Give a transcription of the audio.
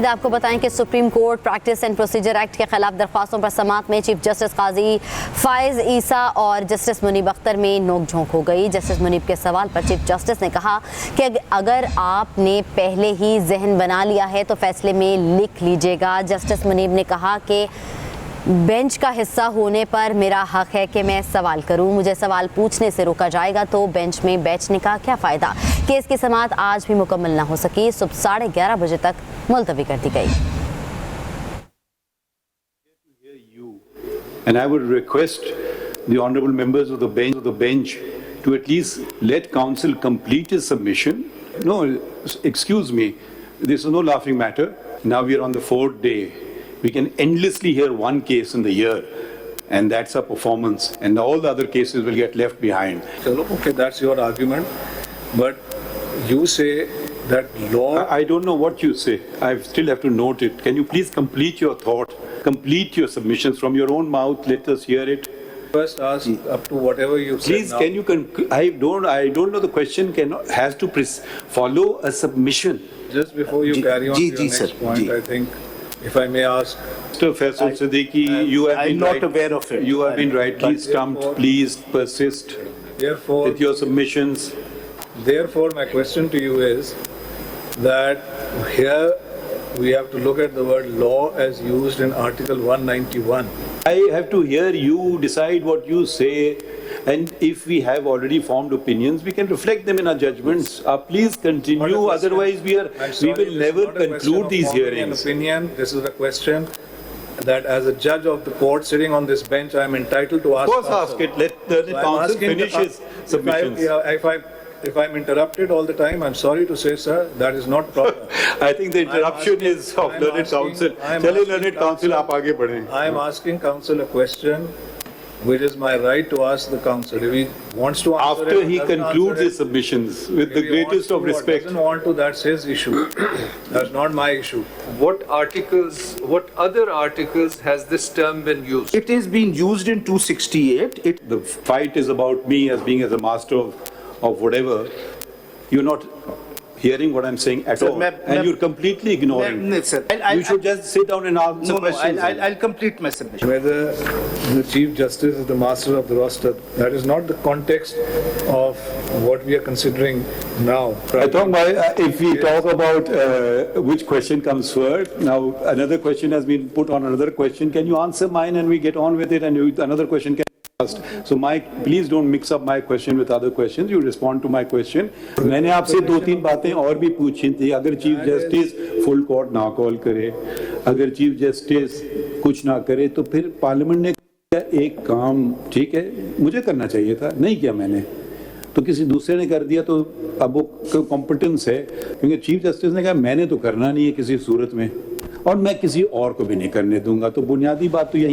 आपको बताएं कि supreme court practice and procedure act के खिलाफ दरख्वास्तों पर समाअत में चीफ जस्टिस काजी फाइज ईसा और जस्टिस मुनीब अख्तर में नोकझोंक हो गई। जस्टिस मुनीब के सवाल पर चीफ जस्टिस ने कहा कि अगर आपने पहले ही जहन बना लिया है तो फैसले में लिख लीजिएगा। जस्टिस मुनीब ने कहा कि बेंच का हिस्सा होने पर मेरा हक है कि मैं सवाल करूं, मुझे सवाल पूछने से रोका जाएगा तो बेंच में बैठने का क्या फ़ायदा। केस की समाअत आज भी मुकम्मल ना हो सकी, सुबह 11:30 बजे तक मुलतवी कर दी गई। And I would request the honourable members of the bench to at least let counsel complete his submission. No, excuse me, this is no laughing matter. Now we are on the 4th day. We can endlessly hear one case in the year, and that's our performance, and all the other cases will get left behind. Okay, that's your argument, but you say that law... I don't know what you say. I still have to note it. Can you please complete your thought, complete your submissions from your own mouth? Let us hear it. First ask up to whatever you said. Please, can you... I don't know the question has to follow a submission. Just before you carry on to your next point, I think, if I may ask... Mr. Faisal Siddiqui, you have been not aware of it. You have been rightly stumped. Please persist with your submissions. Therefore, my question to you is that here we have to look at the word law as used in Article 191. I have to hear you decide what you say, and if we have already formed opinions, we can reflect them in our judgments. Please continue, otherwise we will never conclude these hearings. This is a question that as a judge of the court sitting on this bench, I am entitled to ask. Of course, ask it. Let the counsel finish his submissions. If I'm interrupted all the time, I'm sorry to say, sir, that is not proper. I think the interruption is of learned counsel. Chale learned counsel, aap aage badhein. I am asking counsel a question, which is my right to ask the counsel. If he wants to answer after it, he concludes his submissions with the greatest of respect. Doesn't want to, that's his issue. That's not my issue. What other articles has this term been used? It is being used in 268. The fight is about me as being as a master of whatever. You're not hearing what I'm saying at all, and you're completely ignoring. You should just sit down and answer questions. I'll complete my submission. Whether the Chief Justice is the master of the roster, that is not the context of what we are considering now. I thought if we talk about which question comes first, now another question has been put on another question. Can you answer mine and we get on with it, and another question can be asked. So please don't mix up my question with other questions. You respond to my question. मैंने आपसे 2-3 बातें और भी पूछी थी. अगर chief justice full court ना call करे, अगर चीफ जस्टिस कुछ ना करे, तो फिर पार्लियामेंट ने एक काम, ठीक है, मुझे करना चाहिए था, नहीं किया मैंने, तो किसी दूसरे ने कर दिया, तो अब वो कॉम्पिटेंस है, क्योंकि चीफ जस्टिस ने कहा मैंने तो करना नहीं है किसी सूरत में, और मैं किसी और को भी नहीं करने दूंगा। तो बुनियादी बात तो यही